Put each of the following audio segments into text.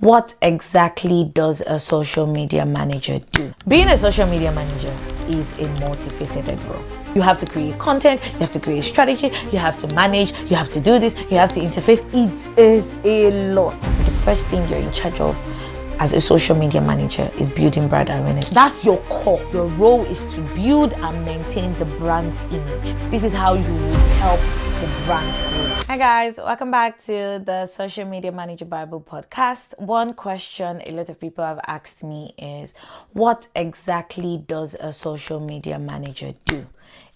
What exactly does a social media manager do? Being a social media manager is a multifaceted role. You have to create content, you have to create strategy, you have to manage, you have to do this, you have to interface. It is a lot. The first thing you're in charge of as a social media manager is building brand awareness. That's your core. Your role is to build and maintain the brand's image. This is how you will help the brand grow. Hi guys, welcome back to the Social Media Manager Bible podcast. One question a lot of people have asked me is, what exactly does a social media manager do?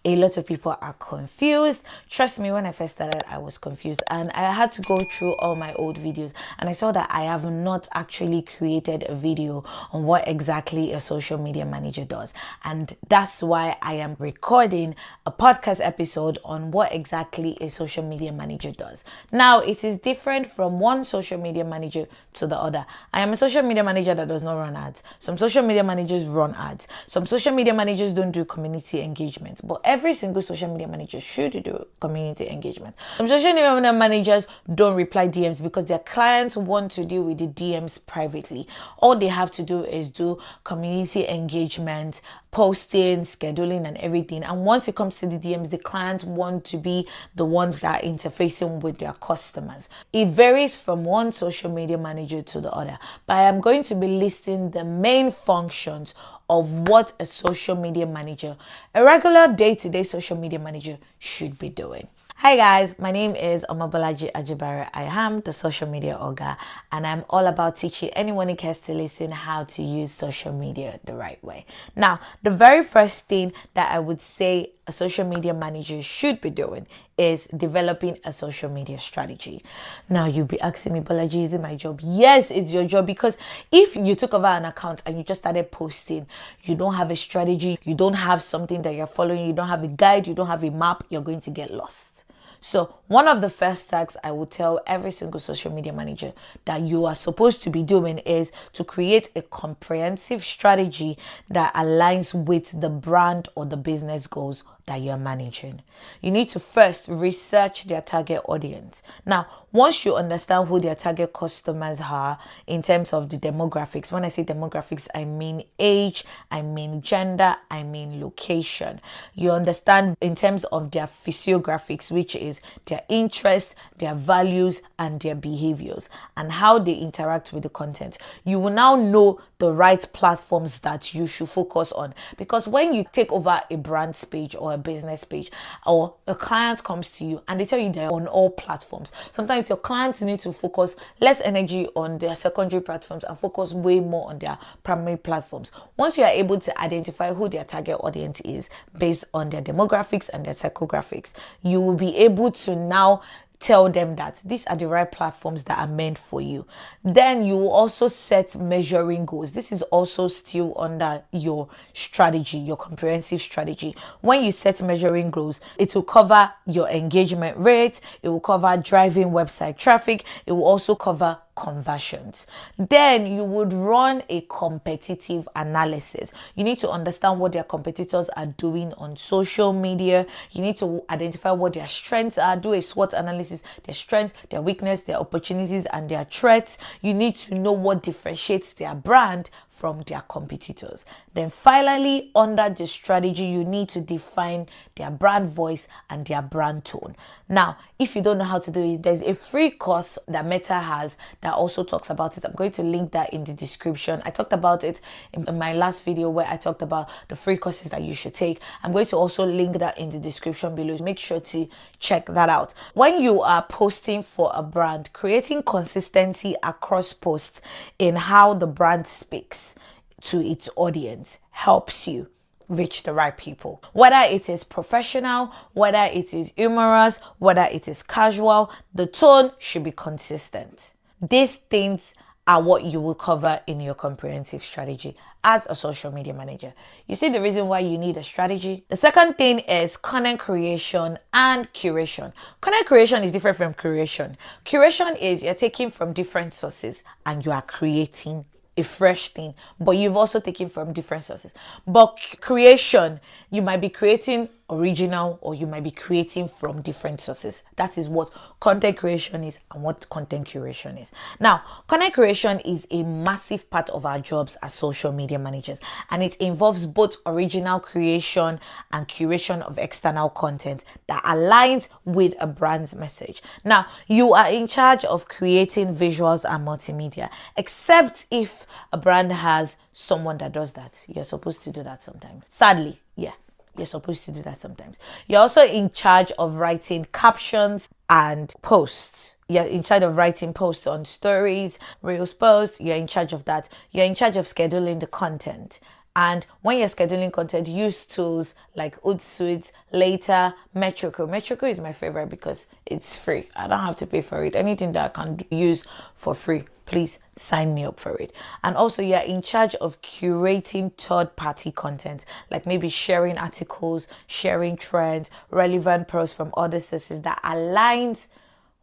A lot of people are confused. Trust me, when I first started, I was confused and I had to go through all my old videos and I saw that I have not actually created a video on what exactly a social media manager does. And that's why I am recording a podcast episode on what exactly a social media manager does. Now, it is different from one social media manager to the other. I am a social media manager that does not run ads. Some social media managers run ads. Some social media managers don't do community engagement, but every single social media manager should do community engagement. Some social media managers don't reply DMs because their clients want to deal with the DMs privately. All they have to do is do community engagement, posting, scheduling, and everything. And once it comes to the DMs, the clients want to be the ones that are interfacing with their customers. It varies from one social media manager to the other, but I am going to be listing the main functions of what a social media manager, a regular day-to-day social media manager, should be doing. Hi guys, my name is Omabolaji Ajibare. I am the social media Oga and I'm all about teaching anyone who cares to listen how to use social media the right way. Now, the very first thing that I would say a social media manager should be doing is developing a social media strategy. Now, you'll be asking me, Bolaji, is it my job? Yes, it's your job, because if you took over an account and you just started posting, you don't have a strategy, you don't have something that you're following, you don't have a guide, you don't have a map, you're going to get lost. So one of the first tasks I would tell every single social media manager that you are supposed to be doing is to create a comprehensive strategy that aligns with the brand or the business goals that you're managing. You need to first research their target audience. Now, once you understand who their target customers are in terms of the demographics, when I say demographics, I mean age, I mean gender, I mean location. You understand in terms of their physiographics, which is their interests, their values, and their behaviors, and how they interact with the content. You will now know the right platforms that you should focus on, because when you take over a brand's page or a business page, or a client comes to you and they tell you they're on all platforms, sometimes your clients need to focus less energy on their secondary platforms and focus way more on their primary platforms. Once you are able to identify who their target audience is based on their demographics and their psychographics, you will be able to now tell them that these are the right platforms that are meant for you. Then you will also set measuring goals. This is also still under your strategy, your comprehensive strategy. When you set measuring goals, it will cover your engagement rate, it will cover driving website traffic, it will also cover conversions. Then you would run a competitive analysis. You need to understand what their competitors are doing on social media. You need to identify what their strengths are, do a SWOT analysis, their strengths, their weakness, their opportunities, and their threats. You need to know what differentiates their brand from their competitors. Then finally, under the strategy, you need to define their brand voice and their brand tone. Now, if you don't know how to do it, there's a free course that Meta has that also talks about it. I'm going to link that in the description. I talked about it in my last video where I talked about the free courses that you should take. I'm going to also link that in the description below. Make sure to check that out. When you are posting for a brand, creating consistency across posts in how the brand speaks to its audience helps you reach the right people. Whether it is professional, whether it is humorous, whether it is casual, the tone should be consistent. These things are what you will cover in your comprehensive strategy as a social media manager. You see the reason why you need a strategy? The second thing is content creation and curation. Content creation is different from curation. Curation is you're taking from different sources and you are creating a fresh thing, but you've also taken from different sources. But creation, you might be creating original, or you might be creating from different sources. That is what content creation is and what content curation is. Now, content creation is a massive part of our jobs as social media managers, and it involves both original creation and curation of external content that aligns with a brand's message. Now, you are in charge of creating visuals and multimedia, except if a brand has someone that does that. You're supposed to do that sometimes. Sadly, yeah. You're supposed to do that sometimes. You're also in charge of writing captions and posts. You're in charge of writing posts on stories, Reels posts. You're in charge of that. You're in charge of scheduling the content. And when you're scheduling content, use tools like Hootsuite, Later, Metrico. Metrico is my favorite because it's free. I don't have to pay for it. Anything that I can use for free, please sign me up for it. And also, you're in charge of curating third-party content, like maybe sharing articles, sharing trends, relevant posts from other sources that aligns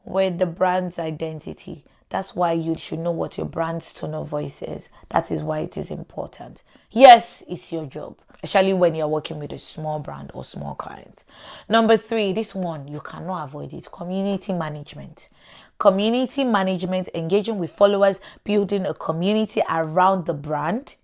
with the brand's identity. That's why you should know what your brand's tone of voice is. That is why it is important. Yes, it's your job, especially when you're working with a small brand or small client. Number 3, this one, you cannot avoid it. Community management. Community management, engaging with followers, building a community around the brand.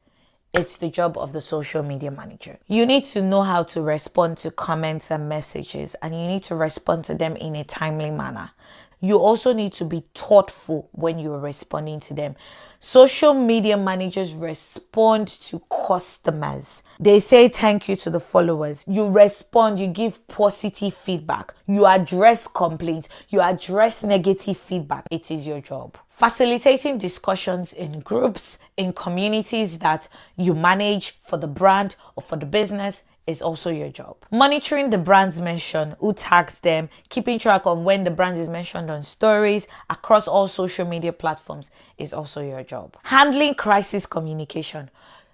It's the job of the social media manager. You need to know how to respond to comments and messages, and you need to respond to them in a timely manner. You also need to be thoughtful when you're responding to them. Social media managers respond to customers. They say thank you to the followers. You respond, you give positive feedback. You address complaints. You address negative feedback. It is your job. Facilitating discussions in groups, in communities that you manage for the brand or for the business is also your job. Monitoring the brand's mention, who tags them, keeping track of when the brand is mentioned on stories across all social media platforms is also your job. Handling crisis communication.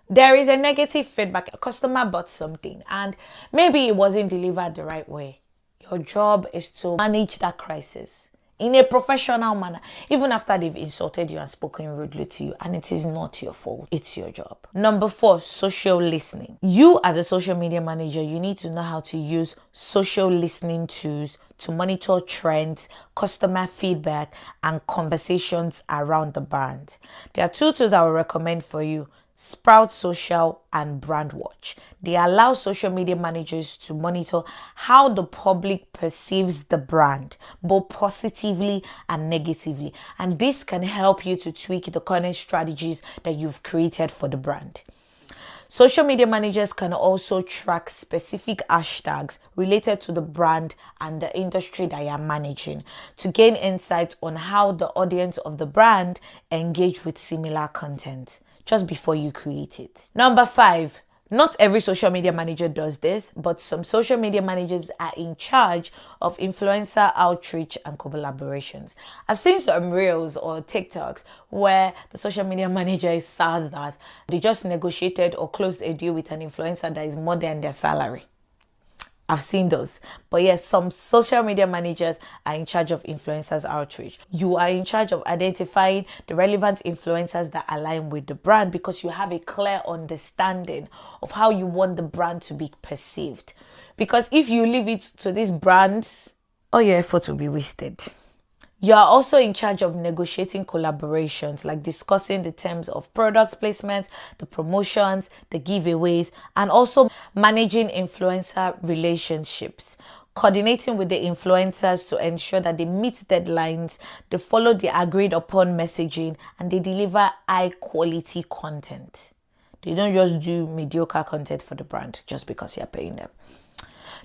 There is a negative feedback. A customer bought something and maybe it wasn't delivered the right way. Your job is to manage that crisis in a professional manner, even after they've insulted you and spoken rudely to you, and it is not your fault. It's your job. Number 4, social listening. You as a social media manager, you need to know how to use social listening tools to monitor trends, customer feedback, and conversations around the brand. There are 2 tools I will recommend for you: Sprout Social and Brandwatch. They allow social media managers to monitor how the public perceives the brand, both positively and negatively. And this can help you to tweak the content strategies that you've created for the brand. Social media managers can also track specific hashtags related to the brand and the industry that you're managing to gain insights on how the audience of the brand engage with similar content just before you create it. Number 5, not every social media manager does this, but some social media managers are in charge of influencer outreach and collaborations. I've seen some reels or TikToks where the social media manager is sad that they just negotiated or closed a deal with an influencer that is more than their salary. I've seen those. But yes, some social media managers are in charge of influencers outreach. You are in charge of identifying the relevant influencers that align with the brand because you have a clear understanding of how you want the brand to be perceived. Because if you leave it to these brands, all your effort will be wasted. You are also in charge of negotiating collaborations, like discussing the terms of product placement, the promotions, the giveaways, and also managing influencer relationships, coordinating with the influencers to ensure that they meet deadlines, they follow the agreed upon messaging, and they deliver high quality content. They don't just do mediocre content for the brand just because you're paying them.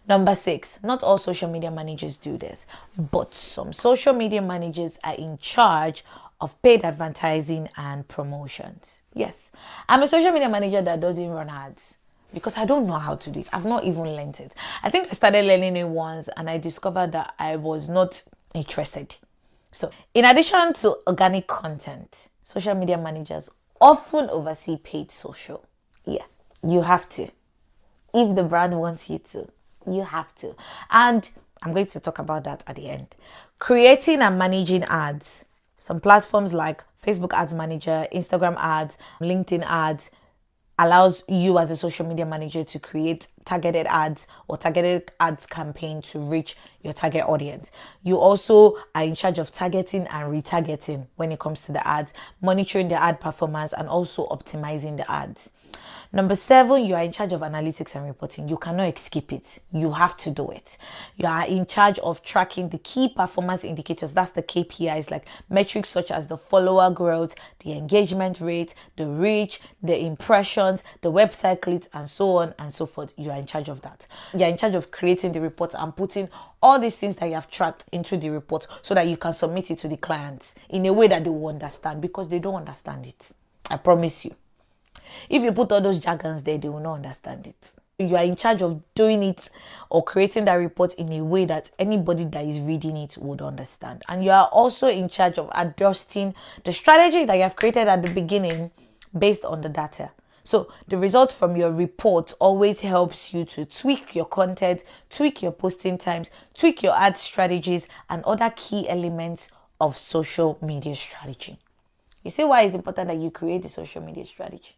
Number 6, not all social media managers do this, but some social media managers are in charge of paid advertising and promotions. Yes, I'm a social media manager that doesn't run ads because I don't know how to do it. I've not even learned it. I think I started learning it once and I discovered that I was not interested. So in addition to organic content, social media managers often oversee paid social. Yeah, you have to. If the brand wants you to, you have to. And I'm going to talk about that at the end. Creating and managing ads. Some platforms like Facebook Ads Manager, Instagram ads, LinkedIn ads, allows you as a social media manager to create targeted ads or targeted ads campaign to reach your target audience. You also are in charge of targeting and retargeting when it comes to the ads, monitoring the ad performance, and also optimizing the ads. Number 7, you are in charge of analytics and reporting. You cannot escape it. You have to do it. You are in charge of tracking the key performance indicators. That's the KPIs, like metrics such as the follower growth, the engagement rate, the reach, the impressions, the website clicks, and so on and so forth. You are in charge of that. You are in charge of creating the reports and putting all these things that you have tracked into the report so that you can submit it to the clients in a way that they will understand, because they don't understand it. I promise you. If you put all those jargons there, they will not understand it. You are in charge of doing it or creating that report in a way that anybody that is reading it would understand. And you are also in charge of adjusting the strategy that you have created at the beginning based on the data. So the results from your report always helps you to tweak your content, tweak your posting times, tweak your ad strategies, and other key elements of social media strategy. You see why it's important that you create a social media strategy?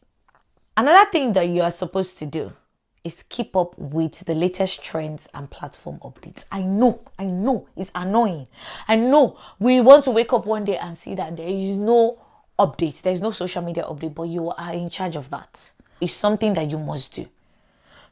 Another thing that you are supposed to do is keep up with the latest trends and platform updates. I know, it's annoying. I know we want to wake up one day and see that there is no update, there's no social media update, but you are in charge of that. It's something that you must do.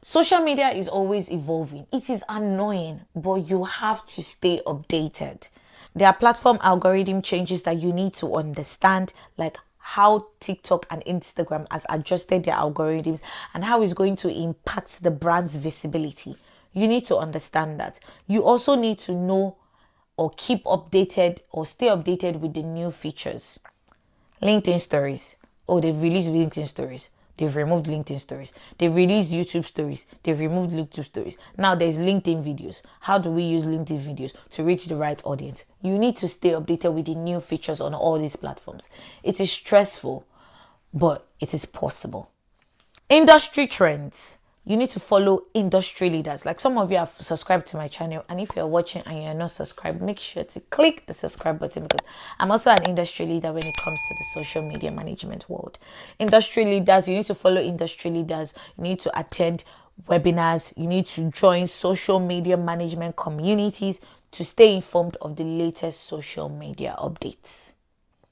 Social media is always evolving. It is annoying, but you have to stay updated. There are platform algorithm changes that you need to understand, like how TikTok and Instagram has adjusted their algorithms and how it's going to impact the brand's visibility. You need to understand that. You also need to know or keep updated or stay updated with the new features. LinkedIn stories. Oh, they've released LinkedIn stories. They've removed LinkedIn stories. They've released YouTube stories. They've removed YouTube stories. Now there's LinkedIn videos. How do we use LinkedIn videos to reach the right audience? You need to stay updated with the new features on all these platforms. It is stressful, but it is possible. Industry trends. You need to follow industry leaders. Like some of you have subscribed to my channel, and if you're watching and you're not subscribed, make sure to click the subscribe button, because I'm also an industry leader when it comes to the social media management world. Industry leaders, you need to follow industry leaders. You need to attend webinars. You need to join social media management communities to stay informed of the latest social media updates.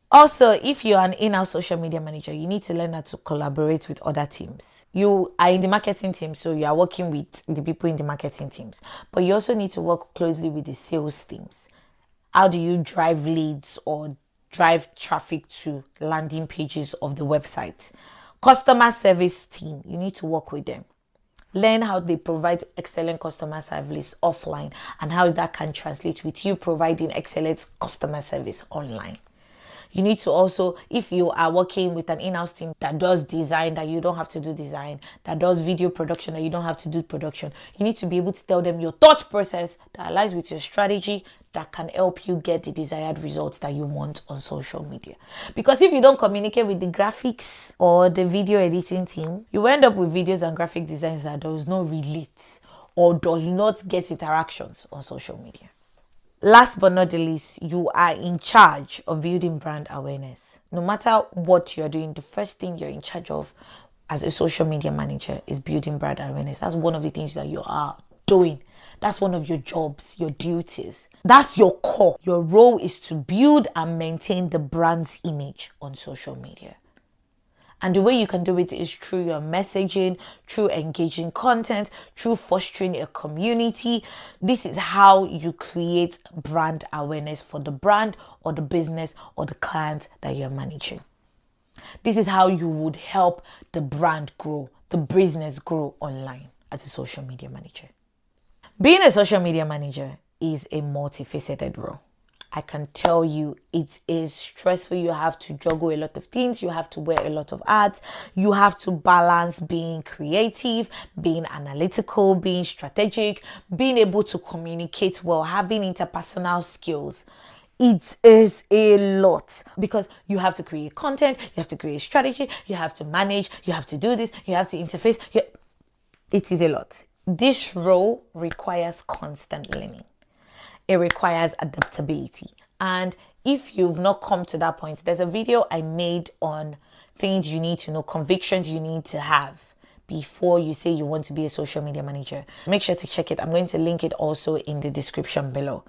Also, if you're an in-house social media manager, you need to learn how to collaborate with other teams. You are in the marketing team, so you are working with the people in the marketing teams. But you also need to work closely with the sales teams. How do you drive leads or drive traffic to landing pages of the website? Customer service team, you need to work with them. Learn how they provide excellent customer service offline and how that can translate with you providing excellent customer service online. You need to also, if you are working with an in-house team that does design, that you don't have to do design, that does video production, that you don't have to do production, you need to be able to tell them your thought process that aligns with your strategy that can help you get the desired results that you want on social media. Because if you don't communicate with the graphics or the video editing team, you end up with videos and graphic designs that does not relate or does not get interactions on social media. Last but not the least, you are in charge of building brand awareness. No matter what you're doing, the first thing you're in charge of as a social media manager is building brand awareness. That's one of the things that you are doing. That's one of your jobs, your duties. That's your core. Your role is to build and maintain the brand's image on social media. And the way you can do it is through your messaging, through engaging content, through fostering a community. This is how you create brand awareness for the brand or the business or the client that you're managing. This is how you would help the brand grow, the business grow online as a social media manager. Being a social media manager is a multifaceted role. I can tell you it is stressful. You have to juggle a lot of things. You have to wear a lot of hats. You have to balance being creative, being analytical, being strategic, being able to communicate well, having interpersonal skills. It is a lot because you have to create content, you have to create strategy, you have to manage, you have to do this, you have to interface. It is a lot. This role requires constant learning. It requires adaptability, and if you've not come to that point, there's a video I made on things you need to know, convictions you need to have before you say you want to be a social media manager. Make sure to check it. I'm going to link it also in the description below.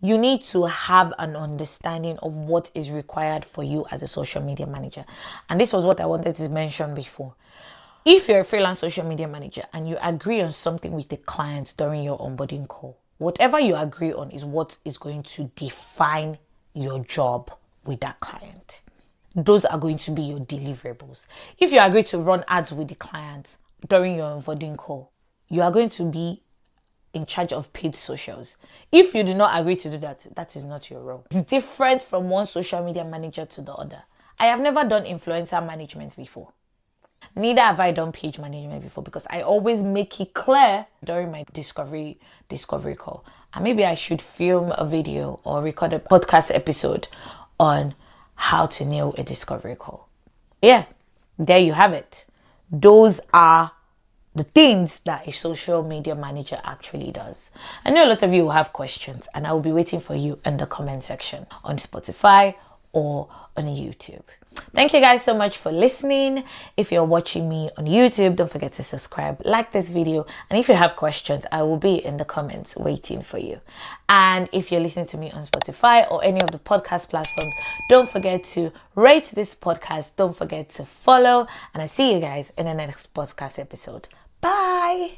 You need to have an understanding of what is required for you as a social media manager. And this was what I wanted to mention before. If you're a freelance social media manager and you agree on something with the client during your onboarding call, whatever you agree on is what is going to define your job with that client. Those are going to be your deliverables. If you agree to run ads with the client during your onboarding call, you are going to be in charge of paid socials. If you do not agree to do that, that is not your role. It's different from one social media manager to the other. I have never done influencer management before. Neither have I done page management before, because I always make it clear during my discovery call. And maybe I should film a video or record a podcast episode on how to nail a discovery call. Yeah, there you have it. Those are the things that a social media manager actually does. I know a lot of you will have questions, and I will be waiting for you in the comment section on Spotify or on YouTube. Thank you guys so much for listening. If you're watching me on YouTube, don't forget to subscribe, like this video, and if you have questions, I will be in the comments waiting for you. And if you're listening to me on Spotify or any of the podcast platforms, don't forget to rate this podcast. Don't forget to follow, and I see you guys in the next podcast episode. Bye.